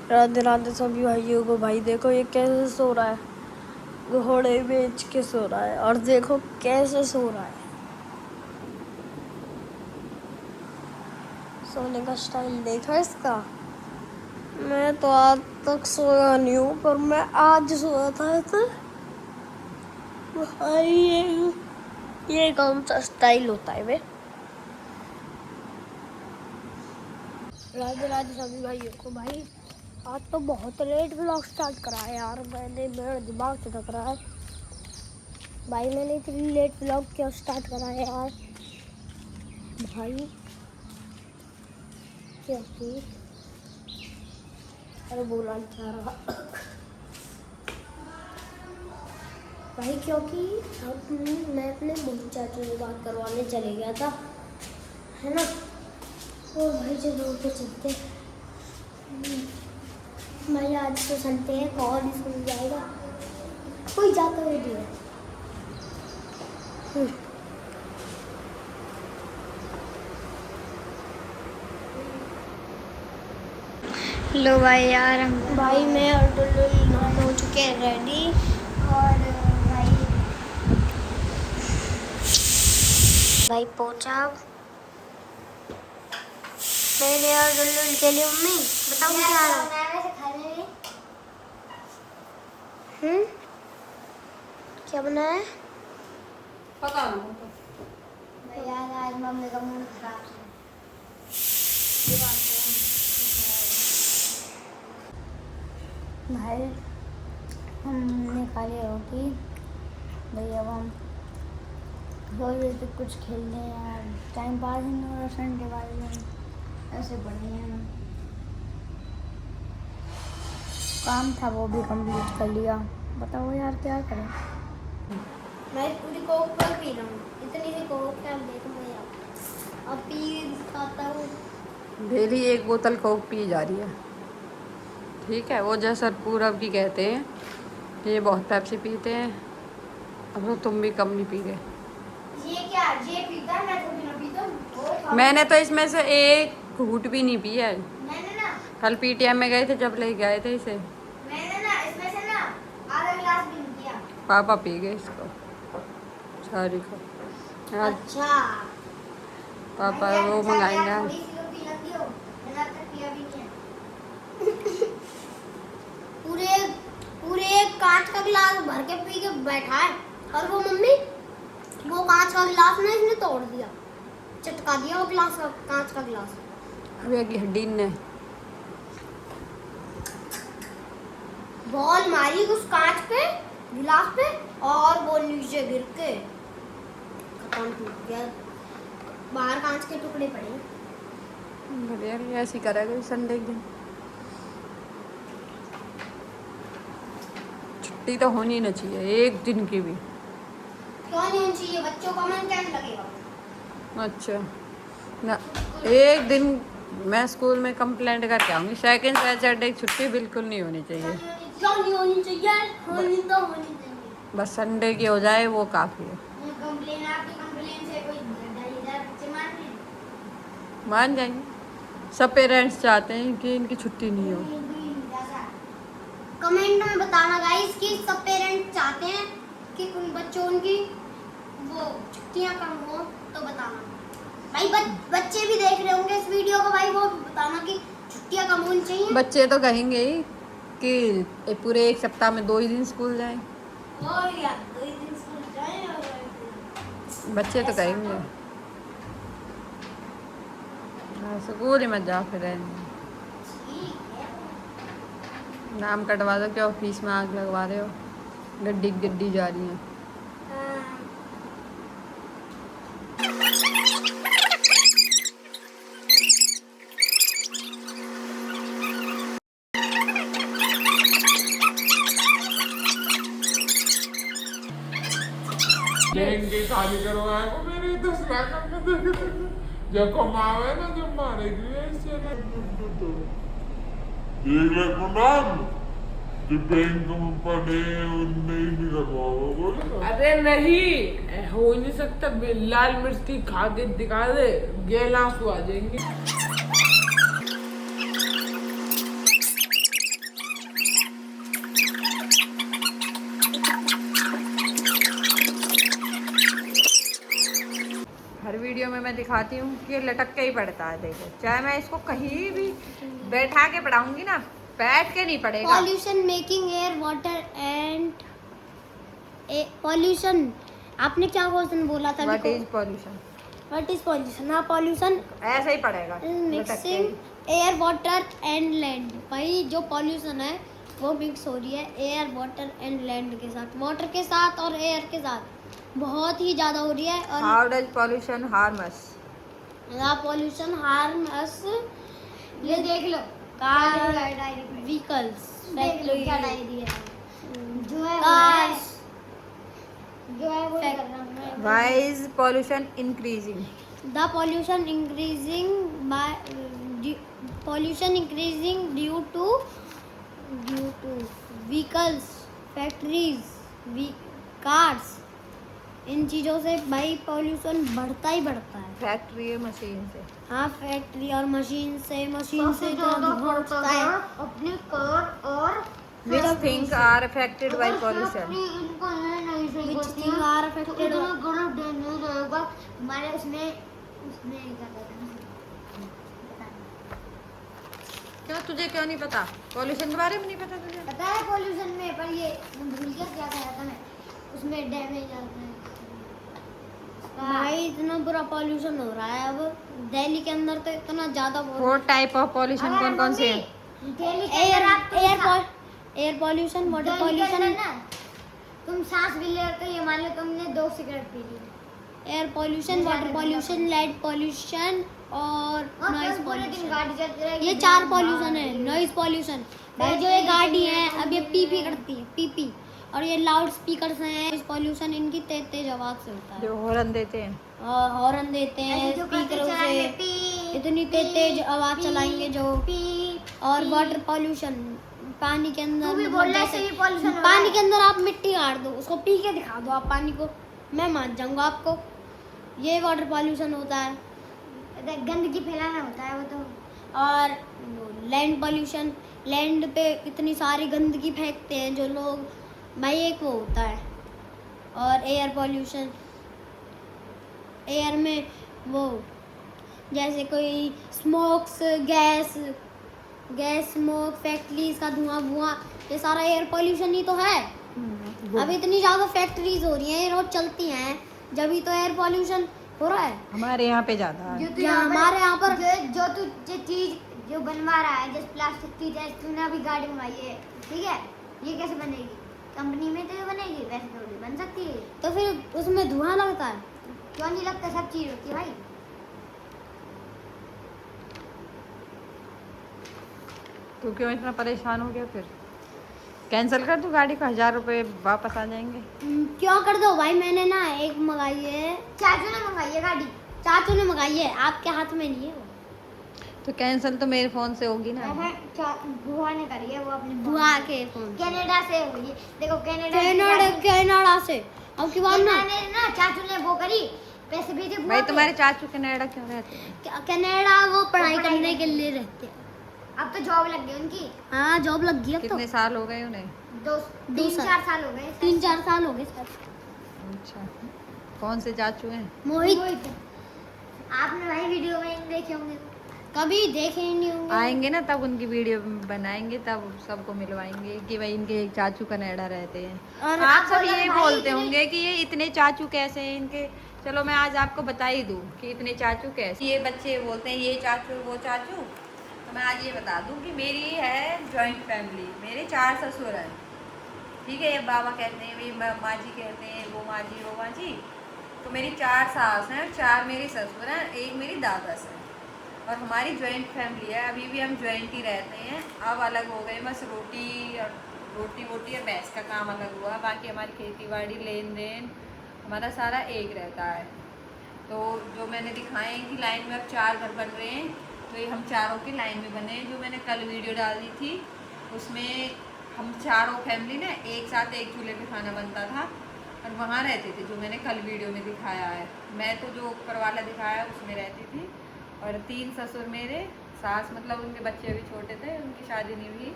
राधे राधे सभी भाइयों को। भाई देखो ये कैसे सो रहा है, घोड़े बेच के सो रहा है। और देखो कैसे सो रहा है, सोने का स्टाइल देखा इसका। मैं तो आज तक सोया नहीं हूँ, पर मैं आज सोया था तो भाई ये कौन सा स्टाइल होता है बे। राधे राधे सभी भाइयों को। भाई आज तो बहुत लेट व्लॉग स्टार्ट करा है यार, मेरा दिमाग चटक रहा है भाई। मैंने इतनी लेट व्लॉग क्यों स्टार्ट करा है यार भाई, क्योंकि अरे बोला नहीं चाह रहा भाई, क्योंकि मैं अपने बहू चाचू से बात करवाने चले गया था, है ना। तो भाई चलो पे चलते भाई। आज तो संडे है, कौन स्कूल जाएगा, कोई जाता हुआ नहीं है। लो भाई यार, भाई मैं और टुल्लू हो चुके हैं रेडी। और भाई पहुंचा मैंने और टुल्लू के लिए। मम्मी बताओ क्या क्या बनाया है? पता नहीं यार आज मम्मी का मूड खराब है। भाई हमने खा लिया रोटी भाई। अब हम रोज तो कुछ खेलते हैं यार, टाइम पास ही नहीं हो रहा। संडे वाले दिन ऐसे पढ़े हैं, काम था वो भी कंप्लीट कर लिया। बताओ यार क्या करें। मैं पूरी कोक पर पी रहा हूँ, इतनी सी कोक क्या देखो मैं यार। अब पी खाता हूँ डेली एक बोतल कोक पी जा रही है, ठीक है। वो जैसा पूरब की कहते हैं ये बहुत पेप्सी पीते हैं, अब तो तुम भी कम नहीं पी गए। ये क्या ये पीता, मैं थोड़ी ना पीता हूँ। मैंने तो इसमें से एक घूंट भी नहीं पिया है। मैंने ना कल पीटीएम में गए थे जब ले गए थे इसे, मैंने ना इसमें से ना आधा गिलास भी नहीं किया। पापा पी गए इसको सारी को। आज अच्छा पापा वो मंगाएंगे आज। थोड़ी सी तो पी लेती हो, मैंने अब तक पिया भी नहीं है। पूरे पूरे एक कांच का गिलास भर के पी के बैठा है। और वो मम्मी वो कांच का गिलास ना इसने तोड़ दिया, चटका दिया वो गिलास का, कांच का गिलास। अभी अभी हड्डी ने बॉल मारी उस कांच पे, गिलास पे, और वो नीचे गिर के खत्म टूट गया। बाहर कांच के टुकड़े पड़े। बढ़िया, ऐसे ही करेगा संडे के दिन। छुट्टी तो होनी ना चाहिए एक दिन की भी। क्यों नहीं होनी चाहिए, बच्चों का मन क्या लगेगा। अच्छा ना, एक दिन मैं स्कूल में कंप्लेंट करके आऊँगी, सेकंड सैटरडे की छुट्टी बिल्कुल नहीं होनी चाहिए। क्यों नहीं होनी चाहिए, होनी तो होनी चाहिए। बस संडे की हो जाए वो काफ़ी है। कंप्लेन, आपकी कंप्लेन से कोई 10,000 बच्चे मान जाएंगे, सब पेरेंट्स चाहते हैं कि इनकी छुट्टी नहीं हो। कमेंट में बताना गाइस कि सब पेरेंट्स चाहते हैं कि उन बच्चों की वो छुट्टियां कम हो, तो बताना भाई। बच्चे भी देख रहे होंगे इस वीडियो को भाई, वो बताना कि छुट्टियां कम होनी चाहिए। बच्चे तो कहेंगे ही कि पूरे एक सप्ताह में 2 ही दिन स्कूल जाएं। और यार 2 दिन स्कूल जाएं और बच्चे तो कहेंगे स्कूल ही मत जाओ, फिर रहने। नाम कटवा दो, क्या ऑफिस में आग लगवा रहे हो। गड्डी गड्डी जा रही है। के खाली करवाए को मेरे 10 लाख का जब कमावे ना जब मारेगी ऐसे ना 1 लाख को नाम जो बैंक में पड़े नहीं करवाओ बोले। अरे नहीं हो नहीं सकता, लाल मिर्ची खा के दिखा दे, गैल आंसू आ जाएंगे। मैं दिखाती हूँ कि ये लटक के ही पड़ता है। देखो, चाहे मैं इसको कहीं भी बैठा के पढ़ाऊंगी ना, बैठ के नहीं पड़ेगा। Pollution making air water and pollution. आपने क्या क्वेश्चन बोला था? What is pollution? What is pollution? हाँ, पॉल्यूशन ऐसा ही पड़ेगा, लटक के mixing he. Air water and land. भाई जो पॉल्यूशन है वो मिक्स हो रही है एयर वाटर एंड लैंड के साथ, वाटर के साथ और एयर के साथ बहुत ही ज्यादा हो रही है। और how does pollution harm us? Pollution harm us, ये देख लो, कार, व्हीकल्स, फैक्ट्री, जो है कार्स, जो है वो कर रहा हूं मैं। Why is pollution increasing? The pollution increasing due to vehicles, factories, cars। इन चीजों से भाई पॉल्यूशन बढ़ता ही बढ़ता है। फैक्ट्री मशीन से। हाँ, फैक्ट्री और मशीन से जो धुआं उठता है अपने कार और Which things are affected by pollution? which thing are affected हमारे उसमें क्या कहते हैं? क्यों, तुझे क्यों नहीं पता? पॉल्यूशन के बारे में नहीं पता तुझे? पता है पॉल्यूशन में, पर ये भूल गया क्या कहा था मैं, उसमें डैमेज आता है। भाई इतना बुरा पॉल्यूशन हो रहा है अब दिल्ली के अंदर, तो इतना ज्यादा 4 टाइप ऑफ पॉल्यूशन कौन कौन से हैं? Air pollution, water pollution. तुम सांस भी ले रहे हो, ये मान लो तुमने 2 सिगरेट पी ली। Air pollution, water pollution, light pollution और नॉइज पॉल्यूशन। ये 4 पॉल्यूशन है। नॉइज पॉल्यूशन, भाई जो ये गाड़ी है अब ये पी करती है, पी। और ये लाउड स्पीकर्स हैं। नॉइज पॉल्यूशन इनकी तेज आवाज से होता है, जो हॉर्न देते हैं। हॉर्न देते हैं स्पीकरों से, इतनी तेज आवाज चलाएंगे जो। और वाटर पॉल्यूशन, पानी के अंदर पानी के अंदर आप मिट्टी गाड़ दो, उसको पी के दिखा दो आप पानी को, मैं मान जाऊंगा आपको। ये वाटर पॉल्यूशन होता है, गंदगी फैलाना होता है वो तो। और लैंड पॉल्यूशन, लैंड पे इतनी सारी गंदगी फेंकते हैं जो लोग, भाई एक वो होता है। और एयर पॉल्यूशन, एयर में वो जैसे कोई स्मोक्स, गैस स्मोक, फैक्ट्रीज का धुआं, ये सारा एयर पॉल्यूशन ही तो है। अब इतनी ज्यादा फैक्ट्रीज हो रही हैं, रोज चलती हैं, जब ही तो एयर पॉल्यूशन हो रहा है। हमारे यहाँ पे ज्यादा है। हमारे यहाँ पर जो तू चीज जो बनवा रहा है, जैसे प्लास्टिक की, जैसे तूने अभी गाड़ी बनवाई है, ठीक है, ये कैसे बनेगी? कंपनी में तो ये बनेगी, वैसे थोड़ी बन सकती है। तो फिर उसमें धुआं लगता है? क्यों नहीं लगता, सब चीज होती है भाई। तू क्यों इतना परेशान हो गया? फिर कैंसिल कर दूं गाड़ी को, 1000 रुपये वापस आ जाएंगे। क्यों कर दो भाई, मैंने ना एक मंगाई है, चाचू ने मंगाई है गाड़ी, चाचू ने मंगाई है, आपके हाथ में नहीं है वो। तो कैंसिल तो मेरे फोन से होगी ना। बुआ ने करी है, वो अपने बुआ के फोन, कनाडा से हुई है। देखो कनाडा से अब की बात ना चाचू ने वो करी, पैसे भेजे बुआ भाई के। तुम्हारे चाचू कनाडा क्यों रहते हैं? कनाडा वो पढ़ाई करने के लिए रहते हैं। अब तो जॉब लग गई उनकी। हाँ, जॉब लग गई अब तो। कितने साल हो गए उन्हें? 3-4 साल हो गए। 3-4 साल हो गए सर। अच्छा, कौन से चाचू हैं? मोहित। आपने भाई वीडियो में नहीं देखे होंगे, कभी देखे ही नहीं होंगे। आएंगे ना तब उनकी वीडियो बनाएंगे, तब सबको मिलवाएंगे कि भाई इनके एक चाचू कनाडा रहते हैं। और आप सब ये बोलते होंगे कि ये इतने चाचू कैसे हैं इनके। चलो मैं आज आपको बता ही दूँ कि इतने चाचू कैसे। ये बच्चे बोलते हैं ये चाचू वो चाचू, तो मैं आज ये बता दूँ कि मेरी है जॉइंट फैमिली। मेरे 4 ससुर हैं, ठीक है। ये बाबा कहते हैं, ये माँ जी कहते हैं, वो माँ जी। तो मेरी 4 सास हैं, 4 मेरे ससुर हैं, 1 मेरी दादस है। और हमारी जॉइंट फैमिली है, अभी भी हम जॉइंट ही रहते हैं। अब अलग हो गए, बस रोटी वोटी और भैंस का काम अलग हुआ, बाकी हमारी खेती बाड़ी लेन देन हमारा सारा एक रहता है। तो जो मैंने दिखाए हैं कि लाइन में अब 4 घर बन रहे हैं, तो ये हम चारों की लाइन में बने हैं। जो मैंने कल वीडियो डाल दी थी उसमें हम चारों फैमिली ना एक साथ एक चूल्हे पे खाना बनता था और वहाँ रहते थे, जो मैंने कल वीडियो में दिखाया है। मैं तो जो ऊपर वाला दिखाया उसमें रहती थी। और 3 ससुर मेरे, सास मतलब उनके बच्चे अभी छोटे थे, उनकी शादी नहीं हुई।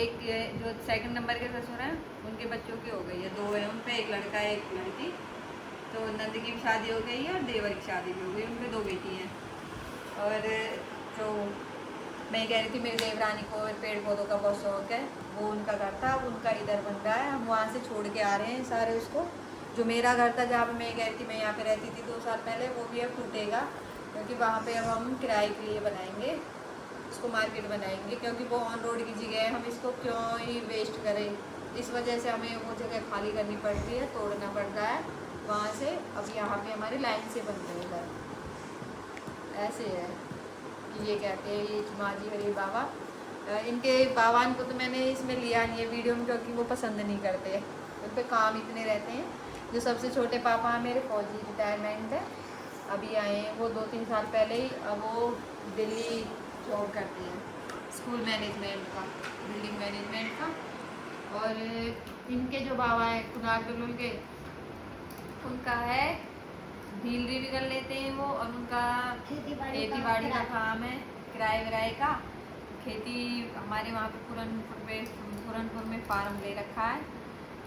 एक जो 2nd नंबर के ससुर हैं उनके बच्चों की हो गई है, 2 हैं उन पे, 1 लड़का है 1 लड़की। तो नंद की भी शादी हो गई है और देवर की शादी भी हो गई, उनके 2 बेटी हैं। और जो मैं कह रही थी मेरी देवरानी को पेड़ पौधों का बहुत शौक है, वो उनका घर था, उनका इधर बन रहा है, हम वहाँ से छोड़ के आ रहे हैं सारे उसको। जो मेरा घर था जहाँ पे मैं कह रही थी मैं यहाँ पे रहती थी 2 साल पहले, वो भी अब टूटेगा, क्योंकि वहाँ पे अब हम किराए के लिए बनाएंगे, उसको मार्केट बनाएंगे, क्योंकि वो ऑन रोड की जगह है, हम इसको क्यों ही वेस्ट करें। इस वजह से हमें वो जगह खाली करनी पड़ रही है, तोड़ना पड़ रहा है वहाँ से। अब यहाँ पे हमारी लाइन से बन रहे हैं घर। ऐसे है कि ये कहते हैं ये माजी हरी बाबा, इनके बाबान को तो मैंने इसमें लिया नहीं है वीडियो में, क्योंकि वो पसंद नहीं करते, उन पर काम इतने रहते हैं। जो सबसे छोटे पापा हैं मेरे फौजी, रिटायरमेंट है, अभी आए हैं वो 2-3 साल पहले ही। अब वो दिल्ली जॉब करते हैं, स्कूल मैनेजमेंट का, बिल्डिंग मैनेजमेंट का। और इनके जो बाबा हैं कुनार दुल्लुल के, उनका है डीलरी भी कर लेते हैं वो, और उनका खेती बाड़ी का काम है, किराए विराए का। खेती हमारे वहाँ पे पूरनपुर में फार्म ले रखा है,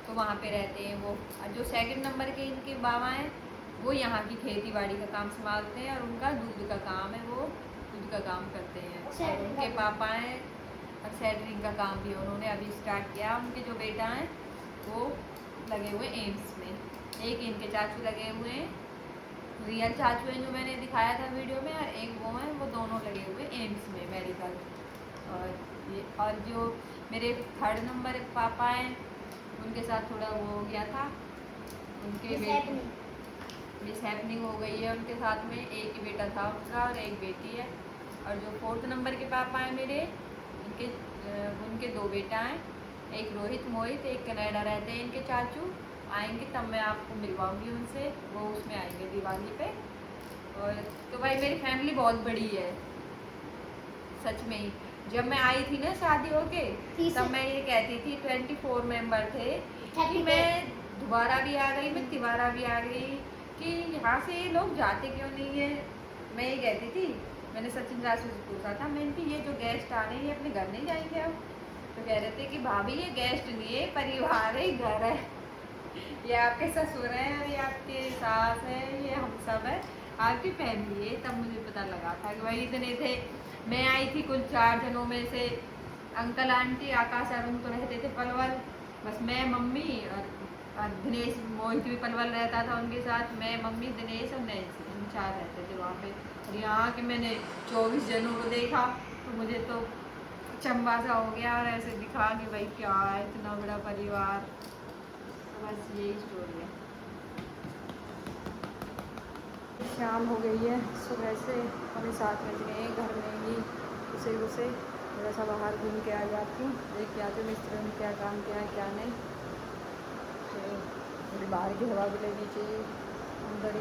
तो वहाँ पे रहते हैं वो। और जो 2 नंबर के इनके बाबा हैं वो यहाँ की खेती बाड़ी का काम संभालते हैं, और उनका दूध का काम है, वो दूध का काम करते हैं। और उनके पापा हैं और सेटरिंग का काम भी उन्होंने अभी स्टार्ट किया। उनके जो बेटा हैं वो लगे हुए एम्स में, एक इनके चाचू लगे हुए हैं, रियल चाचू हैं जो मैंने दिखाया था वीडियो में, और एक वो हैं, वो दोनों लगे हुए एम्स में मेडिकल। और जो मेरे 3rd नंबर पापा हैं उनके साथ थोड़ा वो हो गया था, उनके मिसहैपनिंग हो गई है उनके साथ में। एक ही बेटा था उनका और एक बेटी है। और जो 4th नंबर के पापा हैं मेरे, उनके 2 बेटा हैं, एक रोहित मोहित, एक कनाडा रहते हैं इनके चाचू। आएंगे तब मैं आपको मिलवाऊंगी उनसे, वो उसमें आएंगे दिवाली पे। और तो भाई मेरी फैमिली बहुत बड़ी है सच में ही। जब मैं आई थी ना शादी होके, तब मैं ये कहती थी 24 मेंबर थे, कि मैं दोबारा भी आ गई, मैं तिबारा भी आ गई, कि यहाँ से ये लोग जाते क्यों नहीं है। मैं ये कहती थी, मैंने सचिन राशि से पूछा था, मैं इनकी ये जो गेस्ट आ रहे हैं ये अपने घर नहीं जाएंगे अब? तो कह रहे थे कि भाभी ये गेस्ट नहीं है, परिवार है, घर है, ये आपके ससुर हैं, ये आपके सास है, ये हम सब है, आपकी फैमिली है। तब मुझे पता लगा था कि वही इतने थे। मैं आई थी कुल 4 जनों में से, अंकल आंटी आकाश अरुण तो रहते थे पलवल, बस मैं मम्मी और दिनेश मोहित भी पलवल रहता था उनके साथ, मैं मम्मी दिनेश और नैन्सी, हम 4 रहते थे वहाँ पे। और यहाँ के मैंने 24 जनों को देखा तो मुझे तो चंबा सा हो गया, और ऐसे दिखा कि भाई क्या है इतना बड़ा परिवार। तो बस यही स्टोरी है। शाम हो गई है, सुबह से अभी 7 बज गए हैं, घर में ही घुसे थोड़ा सा बाहर घूम के आ जाती हूँ, देख के आती हूँ मिस्त्री ने क्या काम किया है क्या नहीं। तो थोड़ी बाहर की हवा भी लेनी चाहिए,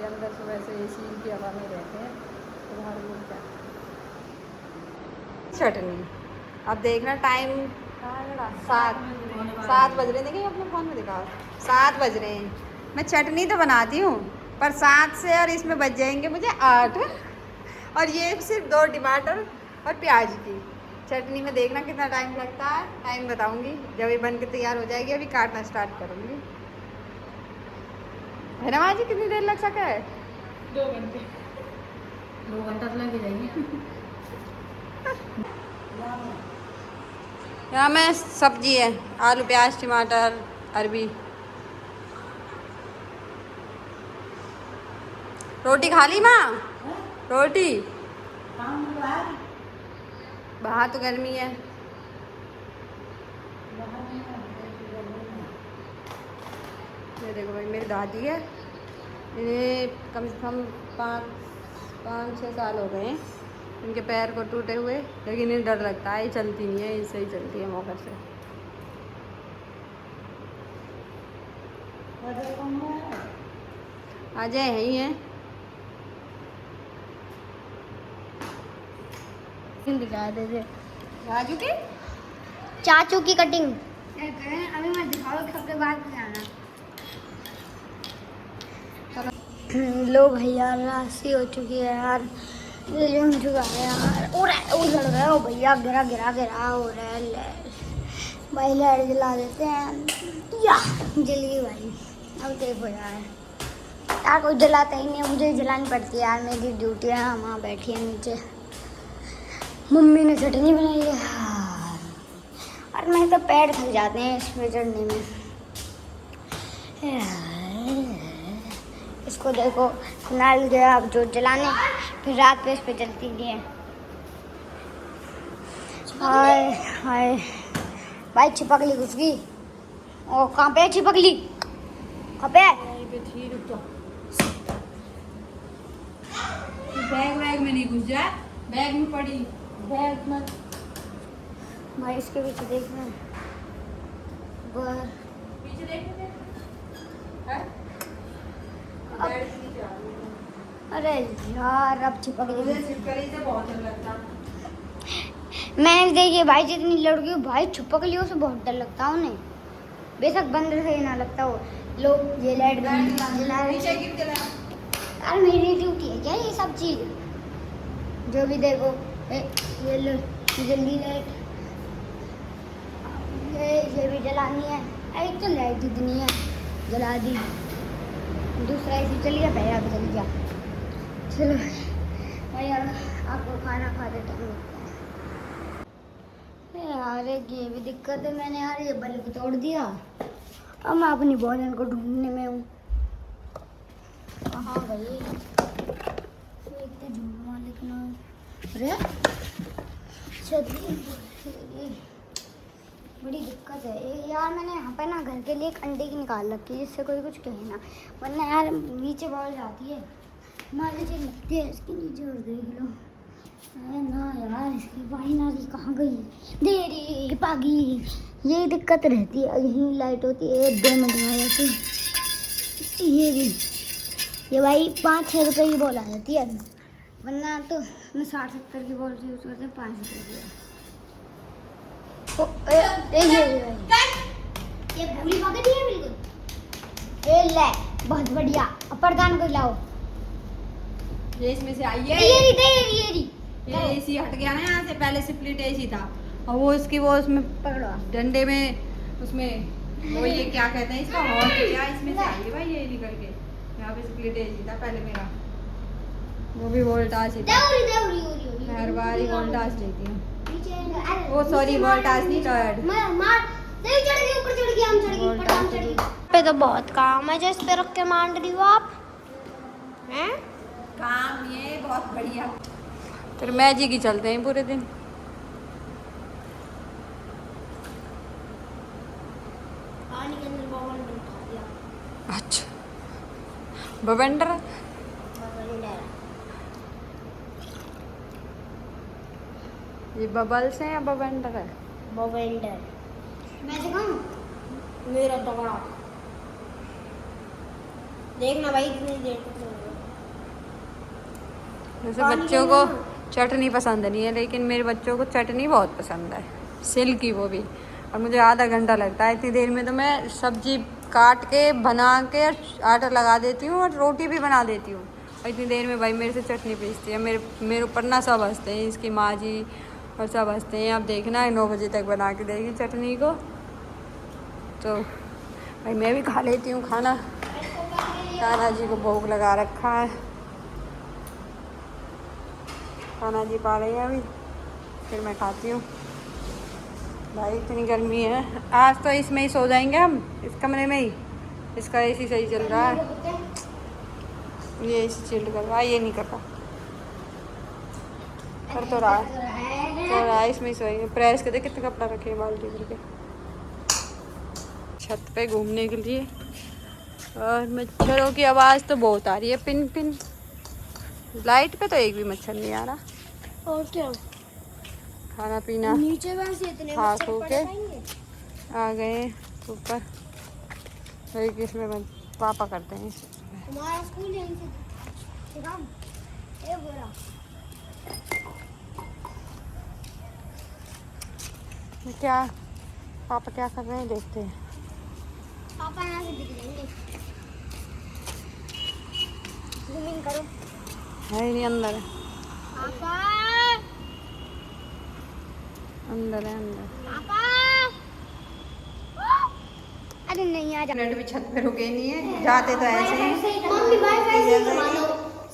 अंदर सुबह से AC की हवा में रहते हैं, तो बाहर घूम के चटनी। अब देखना टाइम 7 बज रहे हैं, देखिए अपने फ़ोन में दिखाओ 7 बज रहे हैं। मैं चटनी तो बनाती हूँ पर 7 से और इसमें बच जाएंगे मुझे 8, और ये सिर्फ 2 टमाटर और प्याज की चटनी में। देखना कितना टाइम लगता है, टाइम बताऊंगी जब ये बन के तैयार हो जाएगी। अभी काटना स्टार्ट करूँगी, है ना माजी? कितनी देर लग सका है? 2 घंटे 2 घंटा तो लग जाएगी। यहाँ में सब्जी है, आलू प्याज टमाटर अरबी। रोटी खा ली माँ? रोटी बाहर तो गर्मी है। ये देखो भाई मेरी दादी है, इन्हें कम से कम 5-6 साल हो गए हैं इनके पैर को टूटे हुए, लेकिन इन्हें डर लगता है, ये चलती नहीं है, इससे ही चलती है मौका से। आ जाए यही है। दिखा दे राजू की चाचू की कटिंग अभी मैं दिखाऊँ, सबके बाद में आना। लो भैया राशि हो चुकी है यार, हो चुका है यार, उड़ रहा है भैया, गिरा हो रहा है। भाई लाइट जला देते हैं, या जल गई भाई, अब देख हो जाए। यार कोई जलाता ही नहीं है, मुझे ही जलानी पड़ती है यार, मेरी ड्यूटी है। वहाँ बैठी है नीचे, मम्मी ने चटनी बनाई है और मेरे तो पैर थक जाते हैं इसमें चढ़ने में। इसको देखो, नाल गया अब जो जलाने, फिर रात पे इस पे जलती नहीं है। हाय हाय भाई, छिपकली घुस गई। ओ कहाँ पे है छिपकली, कहाँ पे है? बैग में नहीं घुस जाए, बैग में पड़ी, बैग में। भाई इसके पीछे देखना, पीछे देखने अरे यार अब छिपकली छिपकली से बहुत डर लगता है। मैंने देखिए भाई, जितनी लड़कियों भाई छिपकलियों से बहुत डर लगता है उन्हें, बेशक बंदर से ही ना लगता हो। लोग ये लाइट जला रहे हैं यार, मेरी ड्यूटी है क्या ये सब चीज? जो भी देखो, ये लो जल्दी लाइट, ये भी जलानी है। एक तो लाइट इतनी है, जला दी। दूसरा ऐसे चल गया, पहला भी चल गया। चलो भाई यार, आपको खाना खाते टाइम यार एक ये भी दिक्कत है। मैंने यार ये बल्ब तोड़ दिया, अब मैं अपनी बहन को ढूंढने में हूँ। कहाँ गई? अरे बड़ी दिक्कत है ये यार। मैंने यहाँ पे ना घर के लिए एक अंडे की निकाल रखी है, जिससे कोई कुछ कहे ना, वरना यार नीचे बॉल जाती है, मारे चल लगती है इसके नीचे। और देख लो ना यार, इसकी बाइनरी कहाँ गई? देरी पागी, यही दिक्कत रहती है। यहीं लाइट होती है 2 मिनट में आ जाती है। ये भी, ये भाई 5-6 रुपए की बॉल आ जाती है, वरना तो मैं 60-70 की बॉल से यूज़ करते हैं 5 रुपये की। ये भूली पकड़ी है बिल्कुल। ये ले, बहुत बढ़िया। अब प्रधान को लाओ, ये इसमें से आई है। ये एसी हट गया ना यहाँ से, पहले स्प्लिट एसी था और वो इसकी वो उसमें पकड़ो डंडे में, उसमें वो ये क्या कहते हैं इसका, हॉर्न क्या, इसमें से आई है भाई ये निकल के। यहाँ पे स्प्लिट एसी था पहले मेरा, वो भी वोल्टाज ही था। मैं हर बार ही वोल्टाज लेती हूँ। वो सॉरी वोल्टाज नहीं, टॉयड। पे तो बहुत काम है जो इस पे रख के मान रही हो आप हैं? काम ये बहुत बढ़िया। फिर मैजिक ही चलते हैं पूरे दिन। अच्छा बवंडर, ये बबल्स हैं या बवंडर है? बवेंडर। मैं दिखाऊं मेरा तगड़ा, देखना भाई कितनी देर तक चलेगा। वैसे बच्चों को चटनी पसंद नहीं है, लेकिन मेरे बच्चों को चटनी बहुत पसंद है, सिल्की वो भी। और मुझे आधा घंटा लगता है, इतनी देर में तो मैं सब्जी काट के बना के आटा लगा देती हूँ और रोटी भी बना देती हूँ। और इतनी देर में भाई मेरे से चटनी पीसती है। मेरे ऊपर ना सब हंसते हैं, इसकी माँ जी और सब हंसते हैं। अब देखना है 9 बजे तक बना के देगी चटनी को, तो भाई मैं भी खा लेती हूँ खाना। कान्हा जी को भोग लगा रखा है, कान्हा जी पा रही हैं अभी, फिर मैं खाती हूँ। भाई इतनी गर्मी है, आज तो इसमें ही सो जाएंगे हम, इस कमरे में ही। इसका एसी सही चल रहा है, ये एसी चिल्ड कर रहा है, ये नहीं कर रहा, कर तो रहा है, इसमें ही सोएंगे। प्रेस के दे कितने कपड़ा रखे हैं बाल्टी भर के छत पे घूमने के लिए। और मच्छरों की आवाज़ तो बहुत आ रही है, पिन पिन। लाइट पे तो एक भी मच्छर नहीं आ रहा। और क्या, खाना पीना नीचे वैसे इतने खा मच्छर खो पड़ के जाएंगे। आ गए ऊपर। वही किसमें पापा करते हैं। हमारा स्कूल यहीं से सिखाम ए बोला क्या पापा क्या कर रहे हैं देखते हैं। पापा यहाँ से दिख जाएंगे, जूमिंग करो। है नहीं, अंदर है, पापा अंदर है, अंदर। पापा अरे नहीं आ जा मिनट भी छत पे रुके नहीं है, जाते तो ऐसे ही। मम्मी वाईफाई से करवा लो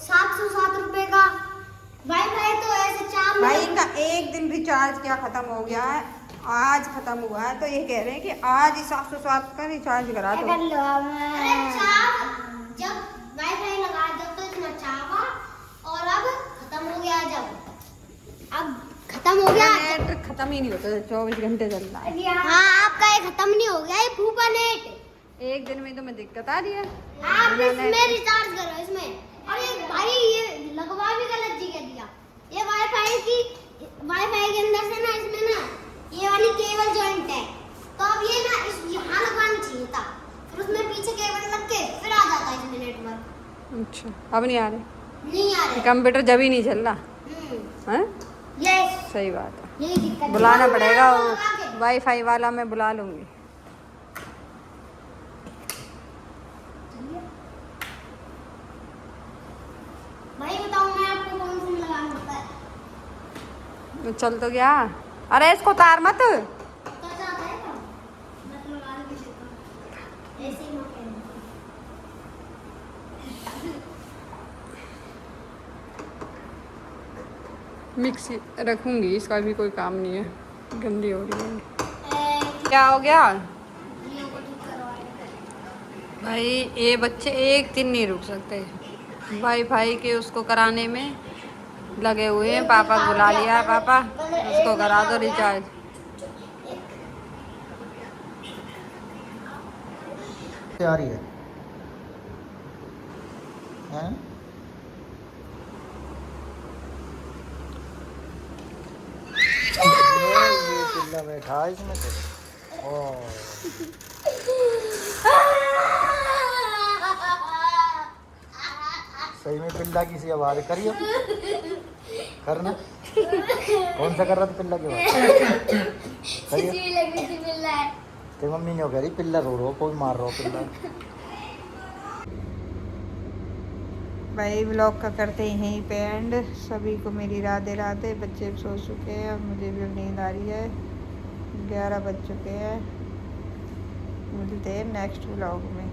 707 रुपए का वाईफाई तो ऐसे 4 भाई इनका एक दिन रिचार्ज क्या खत्म हो गया है, आज खत्म हुआ है, तो ये कह रहे हैं कि आज ही 707 का रिचार्ज करा दो। कर लो अरे जब वाईफाई लगा जब तो इतना चावा और अब खत्म हो गया, जब अब खत्म हो गया नेट खत्म ही नहीं होता, 24 घंटे चल रहा है। हाँ आपका ये खत्म नहीं हो गया, ये फूफा नेट एक दिन में तो मैं दिक्कत आ रही है। आप इसमें रिचार्ज करो इसमें। अरे भाई ये लगवा भी गलत जगह दिया, ये वाईफाई के अंदर से ना इसमें ना ये वाली केबल जॉइंट है, तो अब ये ना इस यहाँ लगवाना चाहिए था, फिर उसमें पीछे केबल लग के फिर आ जाता है इसमें नेटवर्क। अच्छा अब नहीं आ रहे, नहीं आ रहे कंप्यूटर जब ही नहीं चल रहा है। यस सही बात है, यही दिक्कत है। बुलाना मैं पड़ेगा आपको वो लगा के- वाईफाई वाला, मैं बुला लूंगी। भाई बताओ मैं आपको कौन सी लगाना होता है? तो चल तो गया। अरे इसको तार मत। तो जाता है क्या? मैं तो लगा के देता हूँ। ऐसे ही मत कहना। मिक्सी रखूंगी, इसका भी कोई काम नहीं है, गंदी हो रही है। क्या हो गया भाई, ये बच्चे एक दिन नहीं रुक सकते, वाईफाई के उसको कराने में लगे हुए हैं। पापा बुला लिया है, पापा उसको करा दो रिचार्ज। तैयारी है हैं? ये पिल्ला बैठा है इसमें तो। सही में पिल्ला की सी आवाज करियो करना। कौन सा कर रहा था पिल्ला की आवाज करियो। तो मम्मी ने कह रही पिल्ला रो रहा हो, कोई मार रहा हो पिल्ला। भाई ब्लॉग का करते ही यहीं पे एंड। सभी को मेरी राधे राधे। बच्चे भी सो चुके हैं, मुझे भी अब नींद आ रही है, 11 बज चुके हैं। मिलते हैं नेक्स्ट ब्लॉग में।